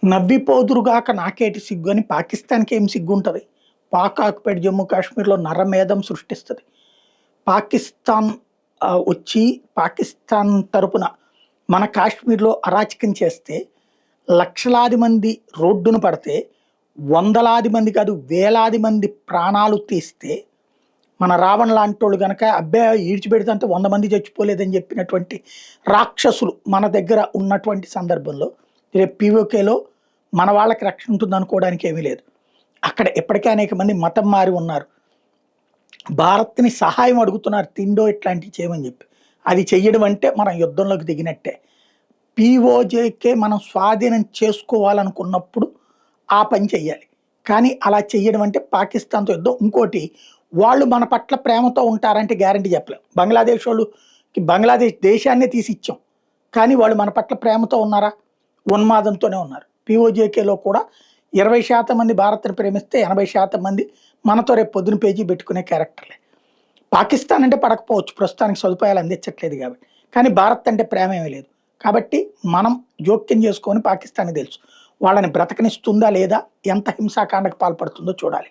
నవ్విపోదురుగాక నాకేటి సిగ్గు అని పాకిస్తాన్‌కి ఏం సిగ్గుంటది? పాక్ ఆక్యుపైడ్ జమ్మూ కాశ్మీర్‌లో నరమేధం సృష్టిస్తది. పాకిస్తాన్ వచ్చి పాకిస్తాన్ తరపున మన కాశ్మీర్‌లో అరాచకం చేస్తే, లక్షలాది మంది రోడ్డున పడితే, వందలాది మంది కాదు వేలాది మంది ప్రాణాలు తీస్తే, మన రావణ్ లాంటోళ్ళు గనక అబ్బే! ఈడ్చిపెడితే 100 మంది చచ్చిపోలేదని చెప్పినటువంటి రాక్షసులు మన దగ్గర ఉన్నటువంటి సందర్భంలో, రేపు పీఓకేలో మన వాళ్ళకి రక్షణ ఉంటుందనుకోవడానికి ఏమీ లేదు. అక్కడ ఇప్పటికే అనేక మంది మతం మారి ఉన్నారు. భారత్‌ని సహాయం అడుగుతున్నారు తిండో ఇట్లాంటివి చేయమని చెప్పి. అది చెయ్యడం అంటే మనం యుద్ధంలోకి దిగినట్టే. పీఓజేకే మనం స్వాధీనం చేసుకోవాలనుకున్నప్పుడు ఆ పని చెయ్యాలి. కానీ అలా చెయ్యడం అంటే పాకిస్తాన్‌తో యుద్ధం. ఇంకోటి వాళ్ళు మన పట్ల ప్రేమతో ఉంటారంటే గ్యారంటీ చెప్పలేం. బంగ్లాదేశోళ్ళకి బంగ్లాదేశ్ దేశాన్నే తీసి ఇచ్చాం. కానీ వాళ్ళు మన పట్ల ప్రేమతో ఉన్నారా? ఉన్మాదంతోనే ఉన్నారు. పీఓజేకేలో కూడా 20% మంది భారత్‌ని ప్రేమిస్తే 80% మంది మనతో రేపు పొద్దున పేజీ పెట్టుకునే క్యారెక్టర్‌లే. పాకిస్తాన్ అంటే పడకపోవచ్చు. ప్రస్తుతానికి సదుపాయాలు అందించట్లేదు కాబట్టి. కానీ భారత్ అంటే ప్రేమ ఏమీ లేదు. కాబట్టి మనం జోక్యం చేసుకొని పాకిస్తాన్‌కి తెలుసు. వాళ్ళని బ్రతకనిస్తుందా లేదా? ఎంత హింసాకాండకు పాల్పడుతుందో చూడాలి.